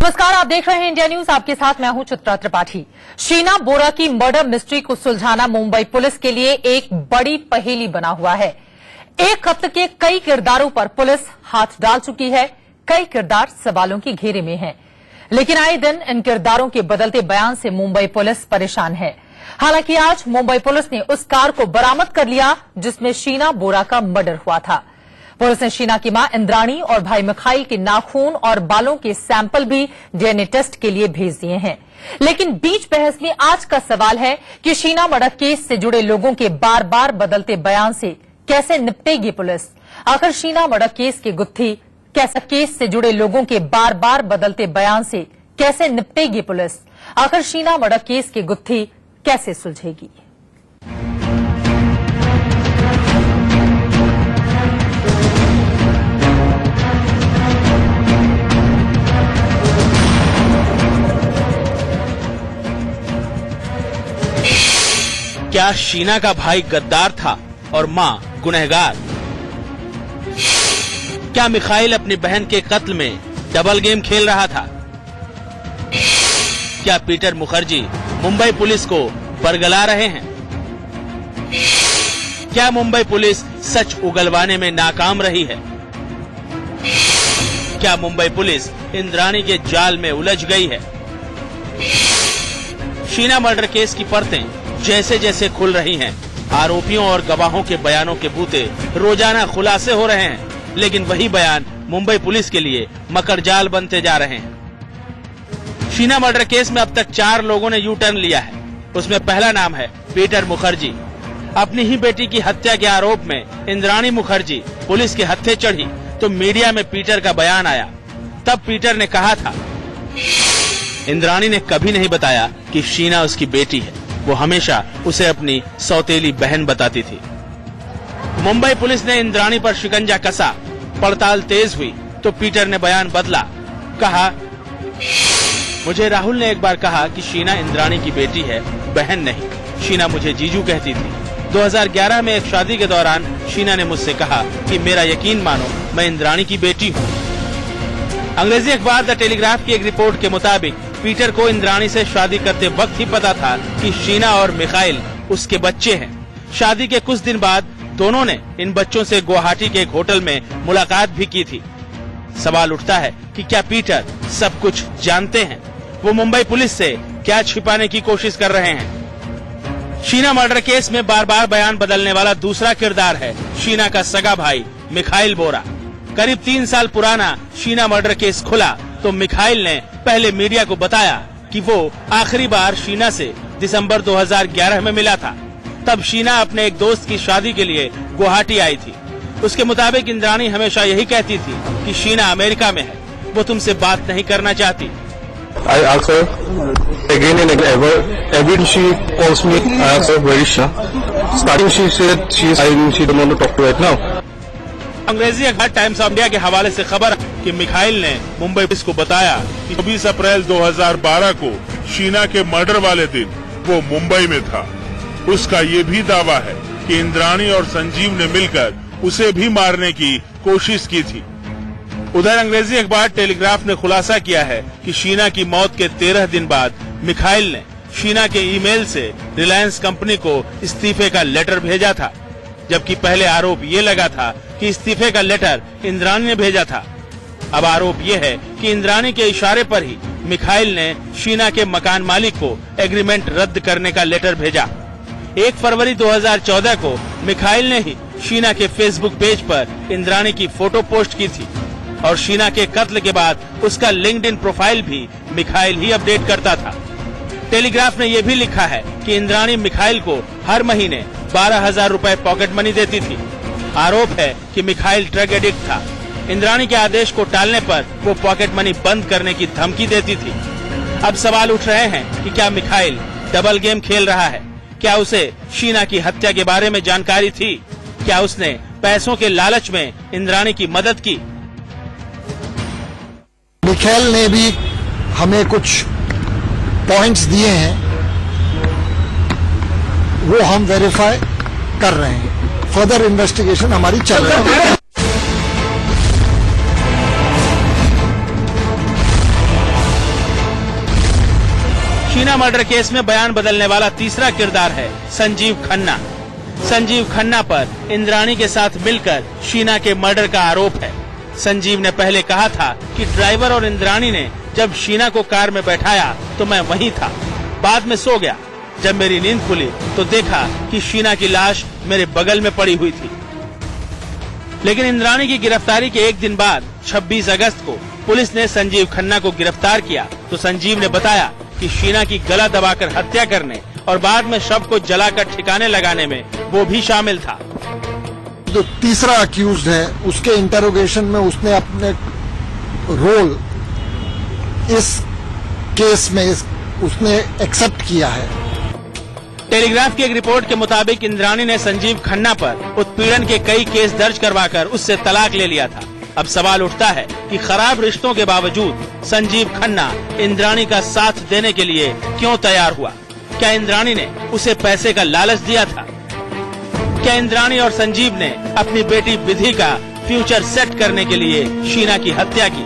नमस्कार, आप देख रहे हैं इंडिया न्यूज। आपके साथ मैं हूं चित्रा त्रिपाठी। शीना बोरा की मर्डर मिस्ट्री को सुलझाना मुंबई पुलिस के लिए एक बड़ी पहेली बना हुआ है। एक कत्ल के कई किरदारों पर पुलिस हाथ डाल चुकी है। कई किरदार सवालों के घेरे में हैं, लेकिन आए दिन इन किरदारों के बदलते बयान से मुंबई पुलिस परेशान है। हालांकि आज मुंबई पुलिस ने उस कार को बरामद कर लिया जिसमें शीना बोरा का मर्डर हुआ था। पुलिस ने शीना की मां इंद्राणी और भाई मिखाइल के नाखून और बालों के सैंपल भी डीएनए टेस्ट के लिए भेज दिए हैं। लेकिन बीच बहस में आज का सवाल है कि शीना मर्डर केस से जुड़े लोगों के बार बार बदलते बयान से कैसे निपटेगी पुलिस। आखिर शीना मर्डर केस की गुत्थी कैसे, केस से जुड़े लोगों के बार बार बदलते बयान से कैसे निपटेगी पुलिस। आखिर शीना मर्डर केस की गुत्थी कैसे सुलझेगी। क्या शीना का भाई गद्दार था और मां गुनहगार? क्या मिखाइल अपनी बहन के कत्ल में डबल गेम खेल रहा था? क्या पीटर मुखर्जी मुंबई पुलिस को बरगला रहे हैं? क्या मुंबई पुलिस सच उगलवाने में नाकाम रही है? क्या मुंबई पुलिस इंद्राणी के जाल में उलझ गई है? शीना मर्डर केस की परतें जैसे जैसे खुल रही हैं, आरोपियों और गवाहों के बयानों के बूते रोजाना खुलासे हो रहे हैं, लेकिन वही बयान मुंबई पुलिस के लिए मकड़जाल बनते जा रहे हैं। शीना मर्डर केस में अब तक 4 लोगों ने यू टर्न लिया है। उसमें पहला नाम है पीटर मुखर्जी। अपनी ही बेटी की हत्या के आरोप में इंद्राणी मुखर्जी पुलिस के हत्थे चढ़ी तो मीडिया में पीटर का बयान आया। तब पीटर ने कहा था, इंद्राणी ने कभी नहीं बताया कि शीना उसकी बेटी है, वो हमेशा उसे अपनी सौतेली बहन बताती थी। मुंबई पुलिस ने इंद्राणी पर शिकंजा कसा। पड़ताल तेज हुई तो पीटर ने बयान बदला। कहा, मुझे राहुल ने एक बार कहा कि शीना इंद्राणी की बेटी है, बहन नहीं। शीना मुझे जीजू कहती थी। 2011 में एक शादी के दौरान शीना ने मुझसे कहा कि मेरा यकीन मानो, मैं इंद्राणी की बेटी हूँ। अंग्रेजी अखबार द टेलीग्राफ की एक रिपोर्ट के मुताबिक पीटर को इंद्राणी से शादी करते वक्त ही पता था कि शीना और मिखाइल उसके बच्चे हैं। शादी के कुछ दिन बाद दोनों ने इन बच्चों से गुवाहाटी के एक होटल में मुलाकात भी की थी। सवाल उठता है कि क्या पीटर सब कुछ जानते हैं? वो मुंबई पुलिस से क्या छिपाने की कोशिश कर रहे हैं? शीना मर्डर केस में बार बार बयान बदलने वाला दूसरा किरदार है शीना का सगा भाई मिखाइल बोरा। करीब 3 साल पुराना शीना मर्डर केस खुला तो मिखाइल ने पहले मीडिया को बताया कि वो आखिरी बार शीना से दिसंबर 2011 में मिला था। तब शीना अपने एक दोस्त की शादी के लिए गुवाहाटी आई थी। उसके मुताबिक इंद्राणी हमेशा यही कहती थी कि शीना अमेरिका में है, वो तुमसे बात नहीं करना चाहती। I asked her again and every she calls me. I asked her where is she. Starting she said she don't want to talk to right now. अंग्रेजी अखबार टाइम्स ऑफ इंडिया के हवाले से खबर कि मिखाइल ने मुंबई पुलिस को बताया कि 24 अप्रैल 2012 को शीना के मर्डर वाले दिन वो मुंबई में था। उसका ये भी दावा है कि इंद्राणी और संजीव ने मिलकर उसे भी मारने की कोशिश की थी। उधर अंग्रेजी अखबार टेलीग्राफ ने खुलासा किया है कि शीना की मौत के 13 दिन बाद मिखाइल ने शीना के ईमेल से रिलायंस कंपनी को इस्तीफे का लेटर भेजा था, जबकि पहले आरोप ये लगा था कि इस्तीफे का लेटर इंद्राणी ने भेजा था। अब आरोप ये है कि इंद्राणी के इशारे पर ही मिखाइल ने शीना के मकान मालिक को एग्रीमेंट रद्द करने का लेटर भेजा। 1 फरवरी 2014 को मिखाइल ने ही शीना के फेसबुक पेज पर इंद्राणी की फोटो पोस्ट की थी और शीना के कत्ल के बाद उसका लिंक्डइन प्रोफाइल भी मिखाइल ही अपडेट करता था। टेलीग्राफ ने यह भी लिखा है कि इंद्राणी मिखाइल को हर महीने 12,000 रुपए पॉकेट मनी देती थी। आरोप है कि मिखाइल ड्रग एडिक्ट था। इंद्राणी के आदेश को टालने पर वो पॉकेट मनी बंद करने की धमकी देती थी। अब सवाल उठ रहे हैं कि क्या मिखाइल डबल गेम खेल रहा है? क्या उसे शीना की हत्या के बारे में जानकारी थी? क्या उसने पैसों के लालच में इंद्राणी की मदद की? मिखाइल ने भी हमें कुछ पॉइंट्स दिए हैं, वो हम वेरीफाई कर रहे हैं। फर्दर इन्वेस्टिगेशन हमारी चल रही है। शीना मर्डर केस में बयान बदलने वाला तीसरा किरदार है संजीव खन्ना। संजीव खन्ना पर इंद्राणी के साथ मिलकर शीना के मर्डर का आरोप है। संजीव ने पहले कहा था कि ड्राइवर और इंद्राणी ने जब शीना को कार में बैठाया तो मैं वहीं था, बाद में सो गया। जब मेरी नींद खुली तो देखा कि शीना की लाश मेरे बगल में पड़ी हुई थी। लेकिन इंद्राणी की गिरफ्तारी के एक दिन बाद 26 अगस्त को पुलिस ने संजीव खन्ना को गिरफ्तार किया तो संजीव ने बताया कि शीना की गला दबाकर हत्या करने और बाद में शव को जलाकर ठिकाने लगाने में वो भी शामिल था। जो तीसरा अक्यूज्ड है उसके इंटरोगेशन में उसने अपने रोल इस केस में उसने एक्सेप्ट किया है। टेलीग्राफ की एक रिपोर्ट के मुताबिक इंद्राणी ने संजीव खन्ना पर उत्पीड़न के कई केस दर्ज करवाकर उससे तलाक ले लिया था। अब सवाल उठता है कि खराब रिश्तों के बावजूद संजीव खन्ना इंद्राणी का साथ देने के लिए क्यों तैयार हुआ? क्या इंद्राणी ने उसे पैसे का लालच दिया था? क्या इंद्राणी और संजीव ने अपनी बेटी विधि का फ्यूचर सेट करने के लिए शीना की हत्या की?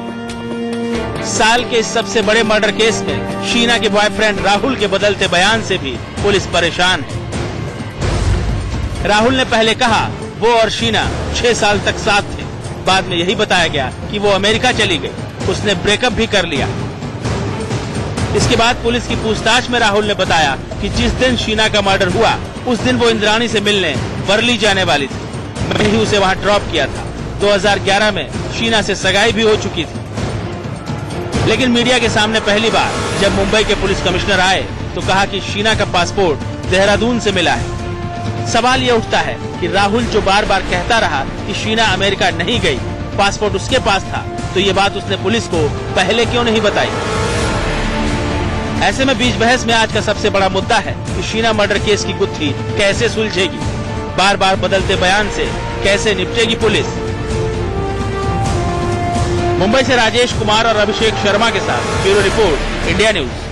साल के इस सबसे बड़े मर्डर केस में शीना के बॉयफ्रेंड राहुल के बदलते बयान से भी पुलिस परेशान है। राहुल ने पहले कहा वो और शीना 6 साल तक साथ थे, बाद में यही बताया गया कि वो अमेरिका चली गई, उसने ब्रेकअप भी कर लिया। इसके बाद पुलिस की पूछताछ में राहुल ने बताया कि जिस दिन शीना का मर्डर हुआ उस दिन वो इंद्राणी से मिलने वर्ली जाने वाली थी। मैं ही उसे वहां ड्रॉप किया था। 2011 में शीना से सगाई भी हो चुकी थी। लेकिन मीडिया के सामने पहली बार जब मुंबई के पुलिस कमिश्नर आए तो कहा कि शीना का पासपोर्ट देहरादून से मिला है। सवाल ये उठता है कि राहुल जो बार बार कहता रहा कि शीना अमेरिका नहीं गई, पासपोर्ट उसके पास था, तो ये बात उसने पुलिस को पहले क्यों नहीं बताई? ऐसे में बीच बहस में आज का सबसे बड़ा मुद्दा है कि शीना मर्डर केस की गुत्थी कैसे सुलझेगी? बार बार बदलते बयान से कैसे निपटेगी पुलिस? मुंबई से राजेश कुमार और अभिषेक शर्मा के साथ ब्यूरो रिपोर्ट, इंडिया न्यूज।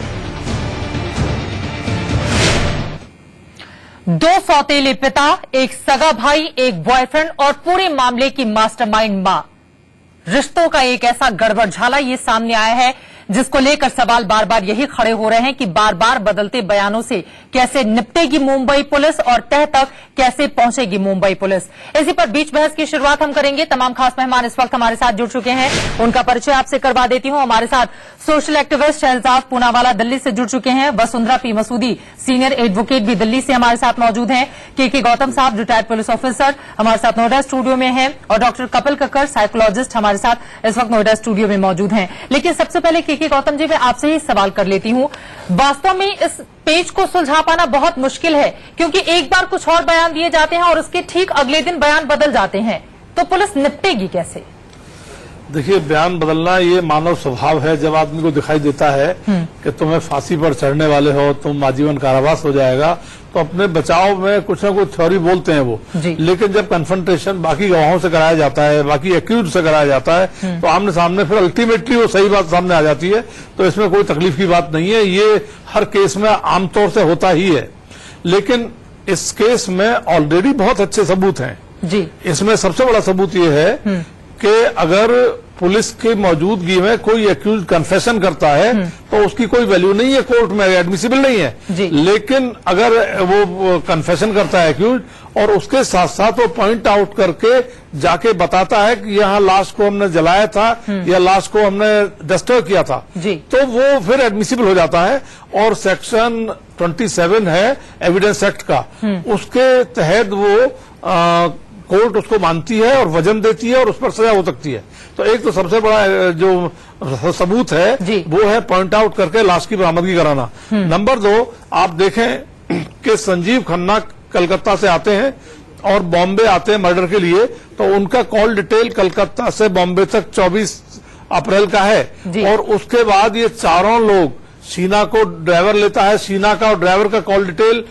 2 सौतेले पिता, एक सगा भाई, एक बॉयफ्रेंड और पूरे मामले की मास्टरमाइंड मां। रिश्तों का एक ऐसा गड़बड़झाला ये सामने आया है जिसको लेकर सवाल बार बार यही खड़े हो रहे हैं कि बार बार बदलते बयानों से कैसे निपटेगी मुंबई पुलिस और तह तक कैसे पहुंचेगी मुंबई पुलिस। इसी पर बीच बहस की शुरुआत हम करेंगे। तमाम खास मेहमान इस वक्त हमारे साथ जुड़ चुके हैं, उनका परिचय आपसे करवा देती हूं। हमारे साथ सोशल एक्टिविस्ट शहजाद पूनावाला दिल्ली से जुड़ चुके हैं। Vasundhara P Masoodi senior advocate भी दिल्ली से हमारे साथ मौजूद हैं। के गौतम साहब रिटायर्ड पुलिस ऑफिसर हमारे साथ नोएडा स्टूडियो में हैं और डॉक्टर कपिल कक्कर साइकोलॉजिस्ट हमारे साथ इस वक्त नोएडा स्टूडियो में मौजूद हैं। लेकिन सबसे पहले के गौतम जी, मैं आपसे ही सवाल कर लेती हूं। वास्तव में इस पेज को सुलझा पाना बहुत मुश्किल है क्योंकि एक बार कुछ और बयान दिए जाते हैं और उसके ठीक अगले दिन बयान बदल जाते हैं, तो पुलिस निपटेगी कैसे? देखिए, बयान बदलना ये मानव स्वभाव है। जब आदमी को दिखाई देता है कि तुम्हें फांसी पर चढ़ने वाले हो, तुम आजीवन कारावास हो जाएगा, तो अपने बचाव में कुछ न कुछ थ्योरी बोलते हैं वो। लेकिन जब कन्फ्रंटेशन बाकी गवाहों से कराया जाता है, बाकी एक्यूज से कराया जाता है, तो आमने सामने फिर अल्टीमेटली वो सही बात सामने आ जाती है। तो इसमें कोई तकलीफ की बात नहीं है, ये हर केस में आमतौर से होता ही है। लेकिन इस केस में ऑलरेडी बहुत अच्छे सबूत हैं जी। इसमें सबसे बड़ा सबूत ये है कि अगर पुलिस की मौजूदगी में कोई एक्यूज कन्फेशन करता है तो उसकी कोई वैल्यू नहीं है, कोर्ट में एडमिसिबल नहीं है। लेकिन अगर वो कन्फेशन करता है एक्यूज और उसके साथ साथ वो पॉइंट आउट करके जाके बताता है कि यहाँ लाश को हमने जलाया था या लाश को हमने डिस्ट्रॉय किया था, तो वो फिर एडमिसिबल हो जाता है। और सेक्शन 27 है एविडेंस एक्ट का, उसके तहत वो कोर्ट उसको मानती है और वजन देती है और उस पर सजा हो सकती है। तो एक तो सबसे बड़ा जो सबूत है वो है पॉइंट आउट करके लाश की बरामदगी कराना। नंबर 2, आप देखें कि संजीव खन्ना कलकत्ता से आते हैं और बॉम्बे आते हैं मर्डर के लिए, तो उनका कॉल डिटेल कलकत्ता से बॉम्बे तक 24 अप्रैल का है। और उसके बाद ये चारों लोग, शीना को ड्राइवर लेता है, शीना का और ड्राइवर का कॉल डिटेल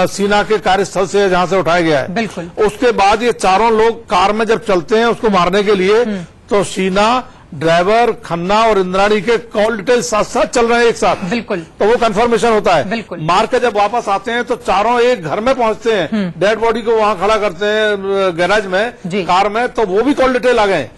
शीना के कार्यस्थल से जहां से उठाया गया है। बिल्कुल। उसके बाद ये चारों लोग कार में जब चलते हैं उसको मारने के लिए, तो शीना, ड्राइवर, खन्ना और इंद्राणी के कॉल डिटेल साथ साथ चल रहे हैं एक साथ। बिल्कुल। तो वो कंफर्मेशन होता है। बिल्कुल। मार के जब वापस आते हैं तो चारों एक घर में पहुंचते हैं, डेड बॉडी को वहां खड़ा करते हैं गैराज में कार में, तो वो भी कॉल डिटेल आ गए।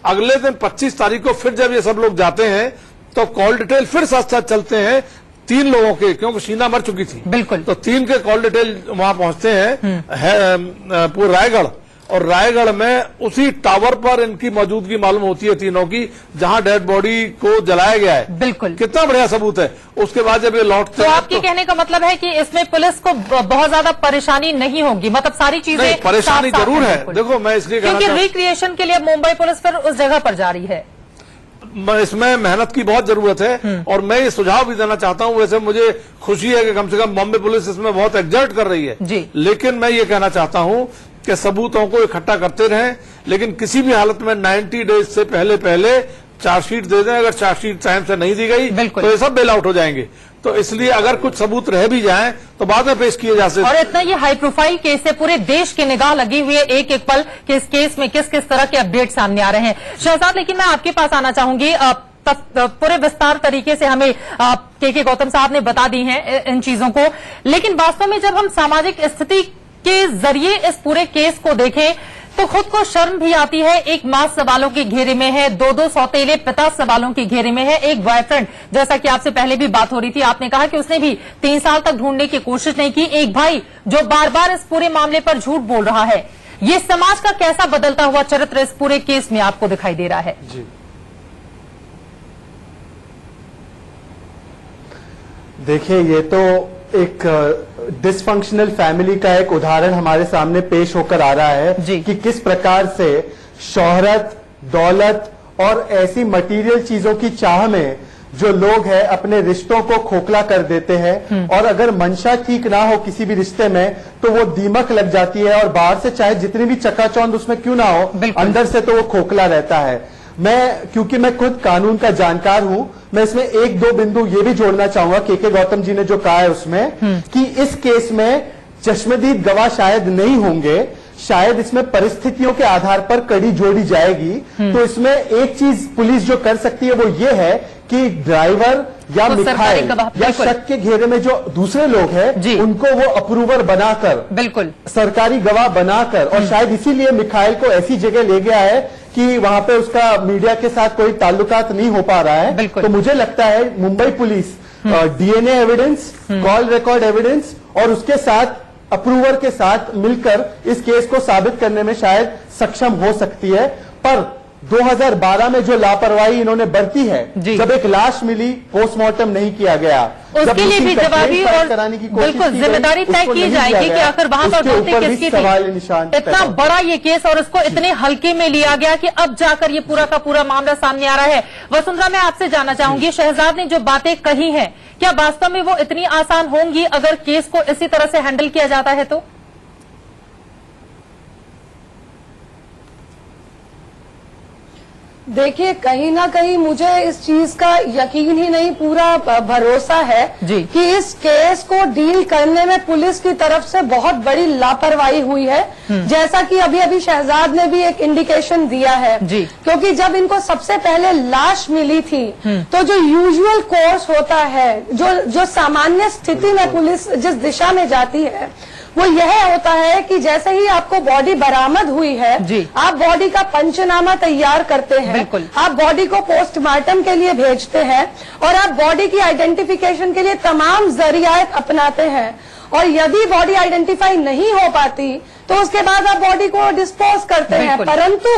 अगले दिन 25 तारीख को फिर जब ये सब लोग जाते हैं तो कॉल डिटेल फिर साथ साथ चलते हैं 3 लोगों के, क्योंकि शीना मर चुकी थी, बिल्कुल। तो 3 के कॉल डिटेल वहां पहुंचते हैं है, पूरे रायगढ़, और रायगढ़ में उसी टावर पर इनकी मौजूदगी मालूम होती है, तीनों की, जहां डेड बॉडी को जलाया गया है। बिल्कुल। कितना बढ़िया सबूत है। उसके बाद जब ये लौटते तो हैं आपके कहने का मतलब है कि इसमें पुलिस को बहुत ज्यादा परेशानी नहीं होगी, मतलब सारी चीजें नहीं, परेशानी साफ-साफ जरूर है। बिल्कुल। देखो, मैं इसलिए क्योंकि कहना रिक्रिएशन के लिए मुंबई पुलिस फिर उस जगह पर जा रही है, इसमें मेहनत की बहुत जरूरत है, और मैं ये सुझाव भी देना चाहता हूं। वैसे मुझे खुशी है कि कम से कम बॉम्बे पुलिस इसमें बहुत एग्जर्ट कर रही है जी। लेकिन मैं ये कहना चाहता हूं कि सबूतों को इकट्ठा करते रहें, लेकिन किसी भी हालत में 90 डेज से पहले चार्जशीट दे दें। अगर चार्जशीट टाइम से नहीं दी गई तो ये सब बेल आउट हो जाएंगे। तो इसलिए अगर कुछ सबूत रह भी जाएं तो बाद में पेश किए जा सकते। और इतना ये हाई प्रोफाइल केस है, पूरे देश की निगाह लगी हुई है एक एक पल कि इस केस में किस किस तरह के अपडेट सामने आ रहे हैं। शहजाद, लेकिन मैं आपके पास आना चाहूंगी, पूरे विस्तार तरीके से हमें के गौतम साहब ने बता दी हैं इन चीजों को, लेकिन वास्तव में जब हम सामाजिक स्थिति के जरिए इस पूरे केस को देखें तो खुद को शर्म भी आती है। एक मां सवालों के घेरे में है, 2 सौतेले पिता सवालों के घेरे में है, एक बॉयफ्रेंड, जैसा कि आपसे पहले भी बात हो रही थी, आपने कहा कि उसने भी 3 साल तक ढूंढने की कोशिश नहीं की, एक भाई जो बार बार इस पूरे मामले पर झूठ बोल रहा है। ये समाज का कैसा बदलता हुआ चरित्र इस पूरे केस में आपको दिखाई दे रहा है? जी, देखिए, ये तो एक डिसफंक्शनल फैमिली का एक उदाहरण हमारे सामने पेश होकर आ रहा है कि किस प्रकार से शोहरत, दौलत और ऐसी मटेरियल चीजों की चाह में जो लोग हैं अपने रिश्तों को खोखला कर देते हैं, और अगर मंशा ठीक ना हो किसी भी रिश्ते में तो वो दीमक लग जाती है, और बाहर से चाहे जितनी भी चकाचौंध उसमें क्यों ना हो, अंदर से तो वो खोखला रहता है। क्योंकि मैं खुद कानून का जानकार हूं, मैं इसमें 1-2 बिंदु ये भी जोड़ना चाहूंगा के गौतम जी ने जो कहा है उसमें, कि इस केस में चश्मदीद गवाह शायद नहीं होंगे, शायद इसमें परिस्थितियों के आधार पर कड़ी जोड़ी जाएगी। तो इसमें एक चीज पुलिस जो कर सकती है वो ये है कि ड्राइवर या तो मिखाइल या शक के घेरे में जो दूसरे लोग हैं उनको वो अप्रूवर बनाकर, बिल्कुल सरकारी गवाह बनाकर, और शायद इसीलिए मिखाइल को ऐसी जगह ले गया है कि वहां पे उसका मीडिया के साथ कोई ताल्लुकात नहीं हो पा रहा है। तो मुझे लगता है Mumbai police DNA evidence, call record evidence और उसके साथ अप्रूवर के साथ मिलकर इस केस को साबित करने में शायद सक्षम हो सकती है। पर 2012 में जो लापरवाही इन्होंने बरती है, जब एक लाश मिली, पोस्टमार्टम नहीं किया गया, उसके लिए भी जवाबी और बिल्कुल जिम्मेदारी तय की जाएगी कि आखिर वहां पर गलती किसकी थी। इतना बड़ा ये केस और इसको इतने हल्के में लिया गया कि अब जाकर ये पूरा का पूरा मामला सामने आ रहा है। वसुंधरा, मैं आपसे जानना चाहूंगी, शहजाद ने जो बातें कही हैं, क्या वास्तव में वो इतनी आसान होंगी अगर केस को इसी तरह से हैंडल किया जाता है तो? देखिए, कहीं ना कहीं मुझे इस चीज का यकीन ही नहीं, पूरा भरोसा है कि इस केस को डील करने में पुलिस की तरफ से बहुत बड़ी लापरवाही हुई है, जैसा कि अभी अभी शहजाद ने भी एक इंडिकेशन दिया है। क्योंकि जब इनको सबसे पहले लाश मिली थी तो जो यूजुअल कोर्स होता है, जो सामान्य स्थिति में पुलिस जिस दिशा में जाती है, वो यह होता है कि जैसे ही आपको बॉडी बरामद हुई है, आप बॉडी का पंचनामा तैयार करते हैं, आप बॉडी को पोस्टमार्टम के लिए भेजते हैं और आप बॉडी की आइडेंटिफिकेशन के लिए तमाम जरियात अपनाते हैं। और यदि बॉडी आइडेंटिफाई नहीं हो पाती तो उसके बाद आप बॉडी को डिस्पोज करते हैं। परंतु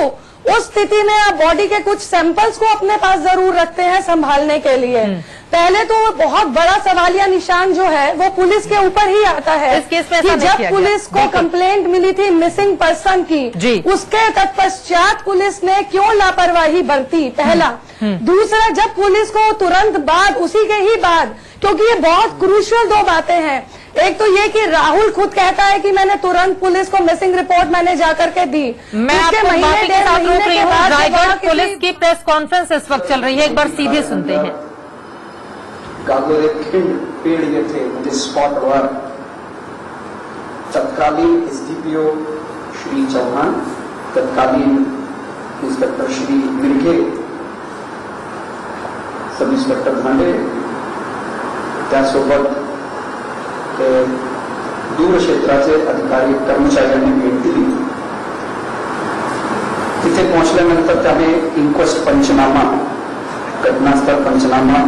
उस स्थिति में आप बॉडी के कुछ सैंपल्स को अपने पास जरूर रखते हैं संभालने के लिए। पहले तो बहुत बड़ा सवालिया निशान जो है वो पुलिस के ऊपर ही आता है कि जब पुलिस को कंप्लेंट मिली थी मिसिंग पर्सन की, उसके तत्पश्चात पुलिस ने क्यों लापरवाही बरती, पहला। दूसरा, जब पुलिस को तुरंत बाद, उसी के ही बाद, क्योंकि ये बहुत क्रूशियल 2 बातें हैं। एक तो ये कि राहुल खुद कहता है कि मैंने तुरंत पुलिस को मिसिंग रिपोर्ट मैंने जाकर के दी। मैं आपको महीने के साथ रोक रही हूँ। रायगढ़ पुलिस की प्रेस कॉन्फ्रेंस इस वक्त चल रही है, एक बार सीधे सुनते हैं। कागोरे पेड़ ये थे, मुझे स्पॉट हुआ। तत्कालीन एसडीपीओ श्री चौहान, तत्कालीन इंस्पेक्टर श्री मिर्घे, सब इंस्पेक्टर भांडे, त्यासोबत दूर क्षेत्राचे अधिकारी कर्मचाऱ्यांनी भेट दिली। तिथे पोहोचल्यानंतर त्याने इन्क्वेस्ट पंचनामा, घटनास्थळ पंचनामा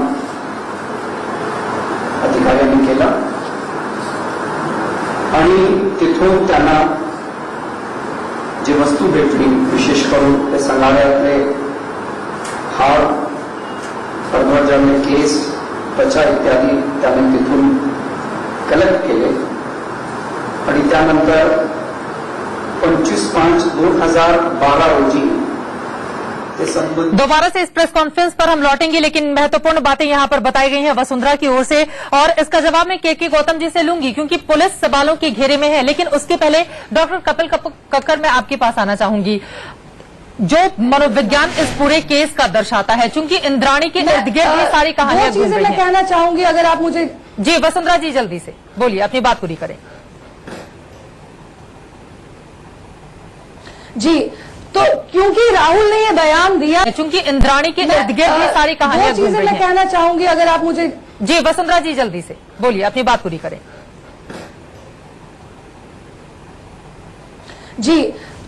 अधिकाऱ्यांनी केला आणि तिथून त्यांना जी वस्तू भेटली, विशेष करून ते संग्रहालयातले हार, कर्मचारी केस, त्वचा इत्यादी त्यांनी तिथून कलेक्ट केले आणि त्यानंतर 25/5/2012 रोजी दोबारा से इस प्रेस कॉन्फ्रेंस पर हम लौटेंगे, लेकिन महत्वपूर्ण बातें यहां पर बताई गई हैं वसुंधरा की ओर से, और इसका जवाब मैं के गौतम जी से लूंगी क्योंकि पुलिस सवालों के घेरे में है। लेकिन उसके पहले डॉक्टर कपिल कक्कर, मैं आपके पास आना चाहूंगी। जो मनोविज्ञान इस पूरे केस का दर्शाता है, चूंकि इंद्राणी के इर्द गिर्द ये सारी कहानियां घूम रही हैं। मैं कहना चाहूंगी, अगर आप मुझे जी वसुंधरा जी जल्दी से बोलिए, अपनी बात पूरी करें। जी, तो क्योंकि राहुल ने ये बयान दिया, चूंकि इंद्राणी के इर्द गिर्द ये सारी कहानियां घूम रही हैं। मैं कहना चाहूंगी, अगर आप मुझे जी वसुंधरा जी जल्दी से बोलिए, अपनी बात पूरी करें। जी,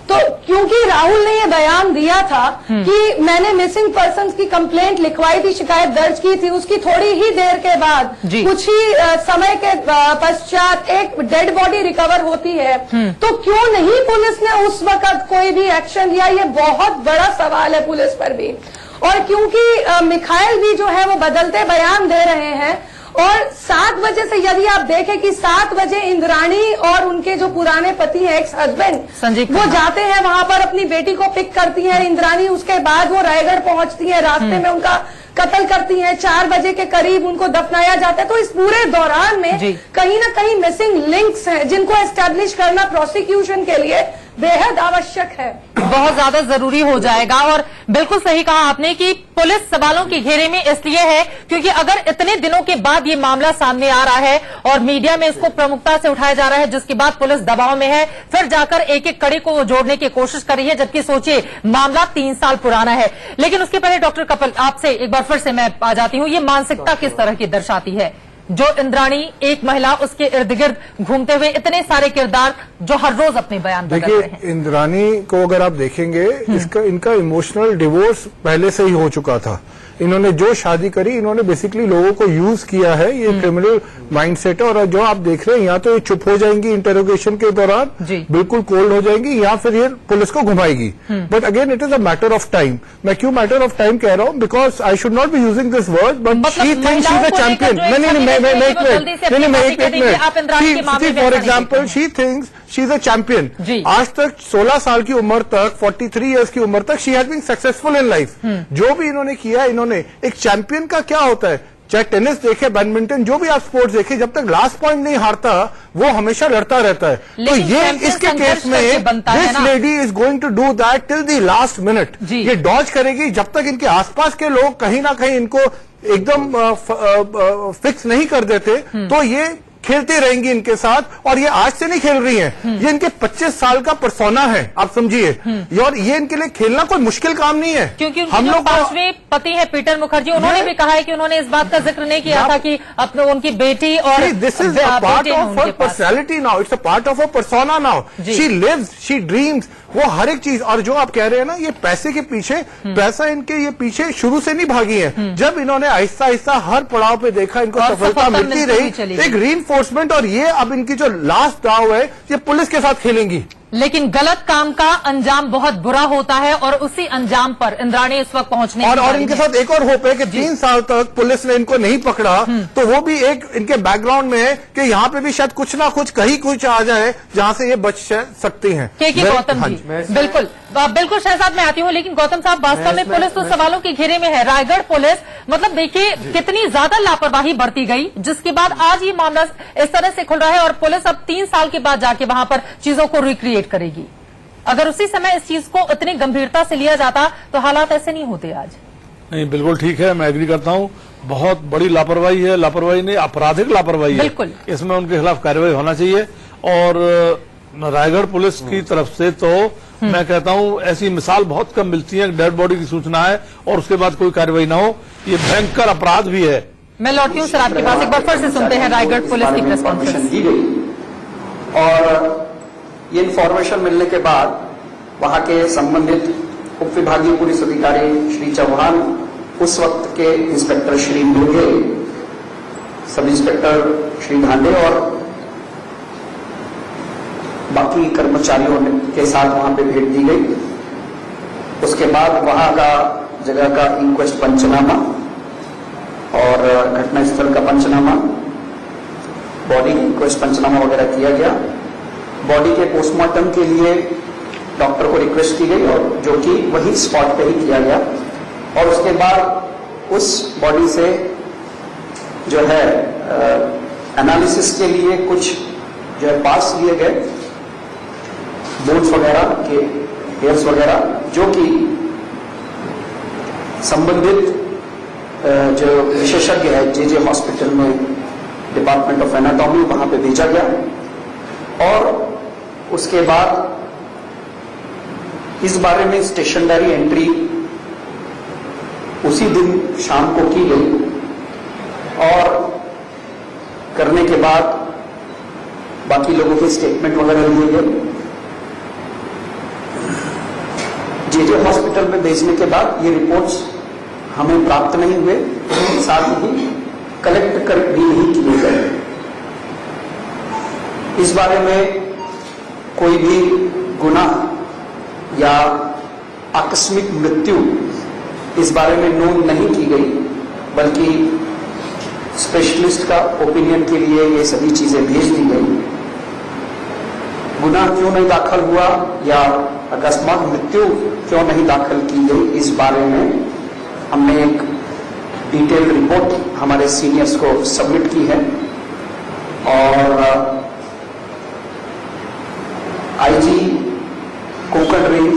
तो क्योंकि राहुल ने ये बयान दिया था कि मैंने मिसिंग पर्सन्स की कंप्लेंट लिखवाई थी, शिकायत दर्ज की थी, उसकी थोड़ी ही देर के बाद कुछ ही समय के पश्चात एक डेड बॉडी रिकवर होती है, तो क्यों नहीं पुलिस ने उस वक्त कोई भी एक्शन लिया? ये बहुत बड़ा सवाल है पुलिस पर भी। और क्योंकि मिखाइल भी जो है वो बदलते बयान दे रहे हैं, और 7 बजे से यदि आप देखें कि 7 बजे इंद्राणी और उनके जो पुराने पति हैं, एक्स हस्बैंड, वो जाते हैं वहां पर, अपनी बेटी को पिक करती है इंद्राणी, उसके बाद वो रायगढ़ पहुंचती है, रास्ते में उनका कत्ल करती हैं, 4 बजे के करीब उनको दफनाया जाता है। तो इस पूरे दौरान में कहीं ना कहीं मिसिंग लिंक्स हैं जिनको एस्टैब्लिश करना प्रोसिक्यूशन के लिए बेहद आवश्यक है, बहुत ज्यादा जरूरी हो जाएगा। और बिल्कुल सही कहा आपने कि पुलिस सवालों के घेरे में इसलिए है क्योंकि अगर इतने दिनों के बाद ये मामला सामने आ रहा है और मीडिया में इसको प्रमुखता से उठाया जा रहा है, जिसके बाद पुलिस दबाव में है, फिर जाकर एक एक कड़ी को जोड़ने की कोशिश कर रही है, जबकि सोचिए मामला 3 साल पुराना है। लेकिन उसके पहले डॉक्टर कपिल, आपसे एक बार फिर से मैं आ जाती हूँ, ये मानसिकता किस तरह की दर्शाती है जो इंद्राणी एक महिला, उसके इर्द गिर्द घूमते हुए इतने सारे किरदार जो हर रोज अपने बयान बदल रहे हैं? देखिए, इंद्राणी को अगर आप देखेंगे, इनका इमोशनल डिवोर्स पहले से ही हो चुका था। इन्होंने जो शादी करी, इन्होंने बेसिकली लोगों को यूज किया है, ये क्रिमिनल माइंडसेट है। और जो आप देख रहे हैं, या तो ये चुप हो जाएंगी इंटेरोगेशन के दौरान, बिल्कुल कोल्ड हो जाएंगी, या फिर ये पुलिस को घुमाएगी। But again it is a matter of time. मैं क्यों मैटर ऑफ टाइम कह रहा हूं? Because I should not be using this word, but she thinks she is a champion. For example, she thinks she is a champion. आज तक 16 साल की उम्र तक, 43 ईयर्स की उम्र तक she has been successful in life. जो भी इन्होंने किया, इन्होंने एक चैंपियन का क्या होता है, चाहे टेनिस देखे, बैडमिंटन, जो भी आप स्पोर्ट्स देखे, जब तक लास्ट पॉइंट नहीं हारता वो हमेशा लड़ता रहता है। तो ये इसके केस में this lady is going to do that till the last minute. ये डॉज करेगी जब तक इनके आसपास के लोग कहीं ना कहीं इनको एकदम फिक्स नहीं कर देते, तो ये खेलती रहेंगी इनके साथ। और ये आज से नहीं खेल रही हैं, ये इनके 25 साल का पर्सोना है, आप समझिए। और ये इनके लिए खेलना कोई मुश्किल काम नहीं है। क्योंकि हम लोग 5वें पति है पीटर मुखर्जी, उन्होंने भी कहा है कि उन्होंने इस बात का जिक्र नहीं किया था कि अपने उनकी बेटी और this is a part of her personality now, it's a part of her persona now. She lives, she dreams, वो हर एक चीज। और जो आप कह रहे हैं ना, ये पैसे के पीछे, पैसा इनके ये पीछे शुरू से नहीं भागी है। जब इन्होंने आहिस्ता आहिस्ता हर पड़ाव पे देखा, इनको सफलता मिलती रही, एक रीइंफोर्समेंट। और ये अब इनकी जो लास्ट दाव है, ये पुलिस के साथ खेलेंगी। लेकिन गलत काम का अंजाम बहुत बुरा होता है और उसी अंजाम पर इंद्राणी इस वक्त पहुंचने और इनके साथ एक और होप है कि 3 साल तक पुलिस ने इनको नहीं पकड़ा, तो वो भी एक इनके बैकग्राउंड में है कि यहाँ पे भी शायद कुछ ना कुछ, कहीं कुछ आ जाए जहाँ से ये बच सकती हैं। गौतम जी, बिल्कुल बिल्कुल शहजाद मैं आती हूँ, लेकिन गौतम साहब, वास्तव में पुलिस तो सवालों के घेरे में है। रायगढ़ पुलिस, मतलब देखिए कितनी ज्यादा लापरवाही बरती गई, जिसके बाद आज ये मामला इस तरह से खुल रहा है और पुलिस अब 3 साल के बाद जाके वहां पर चीजों को रिक्रिएट करेगी। अगर उसी समय इस चीज को इतनी गंभीरता से लिया जाता तो हालात ऐसे नहीं होते आज। नहीं, बिल्कुल ठीक है, मैं एग्री करता हूँ। बहुत बड़ी लापरवाही है, लापरवाही नहीं, आपराधिक लापरवाही है। बिल्कुल, इसमें उनके खिलाफ कार्रवाई होना चाहिए। और रायगढ़ पुलिस की तरफ से तो मैं कहता हूँ ऐसी मिसाल बहुत कम मिलती है, डेड बॉडी की सूचना है और उसके बाद कोई कार्रवाई ना हो, ये भयंकर अपराध भी है। मैं लौटती हूँ सर आपके पास, एक बार फिर से सुनते हैं रायगढ़ पुलिस की प्रेस कॉन्फ्रेंस दी गई। और ये इन्फॉर्मेशन मिलने के बाद वहां के संबंधित उप विभागीय पुलिस अधिकारी श्री चौहान, उस वक्त के इंस्पेक्टर श्री मुर्गे सब इंस्पेक्टर श्री धांडे और बाकी कर्मचारियों के साथ वहां पे भेंट दी गई। उसके बाद वहां का जगह का इंक्वेस्ट पंचनामा और घटनास्थल का पंचनामा, बॉडी इंक्वेस्ट पंचनामा वगैरह किया गया। बॉडी के पोस्टमार्टम के लिए डॉक्टर को रिक्वेस्ट की गई और जो कि वही स्पॉट पे ही किया गया। और उसके बाद उस बॉडी से जो है एनालिसिस के लिए कुछ जो है पार्ट्स लिए गए, बोन्स वगैरह के हेयर्स वगैरह, जो कि संबंधित जो विशेषज्ञ है जे हॉस्पिटल में डिपार्टमेंट ऑफ एनाटॉमी वहां पे भेजा गया। और उसके बाद इस बारे में स्टेशनरी एंट्री उसी दिन शाम को की गई और करने के बाद बाकी लोगों के स्टेटमेंट वगैरह लिए गए। जे हॉस्पिटल में भेजने के बाद ये रिपोर्ट्स हमें प्राप्त नहीं हुए, साथ ही कलेक्ट कर भी नहीं किए गए। इस बारे में कोई भी गुनाह या आकस्मिक मृत्यु इस बारे में नोट नहीं की गई, बल्कि स्पेशलिस्ट का ओपिनियन के लिए ये सभी चीजें भेज दी गई। गुनाह क्यों नहीं दाखिल हुआ या अकस्मात मृत्यु क्यों नहीं दाखिल की गई, इस बारे में हमने एक डिटेल रिपोर्ट हमारे सीनियर्स को सबमिट की है। और आईजी कोंकण रेंज,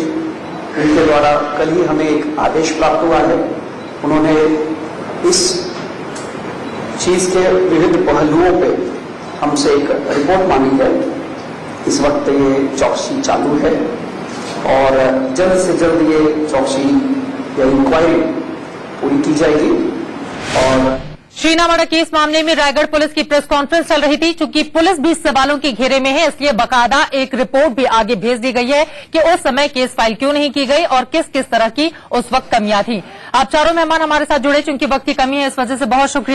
उनके द्वारा कल ही हमें एक आदेश प्राप्त हुआ है। उन्होंने इस चीज के विविध पहलुओं पे हमसे एक रिपोर्ट मांगी है। इस वक्त ये चौकसी चालू है और जल्द से जल्द ये चौकसी या इंक्वायरी पूरी की जाएगी। और शीना मर्डर केस मामले में रायगढ़ पुलिस की प्रेस कॉन्फ्रेंस चल रही थी। चूंकि पुलिस भी सवालों के घेरे में है, इसलिए बकायदा एक रिपोर्ट भी आगे भेज दी गई है कि उस समय केस फाइल क्यों नहीं की गई और किस किस तरह की उस वक्त कमियां थी। आप चारों मेहमान हमारे साथ जुड़े, चूंकि वक्त की कमी है इस वजह से बहुत शुक्रिया।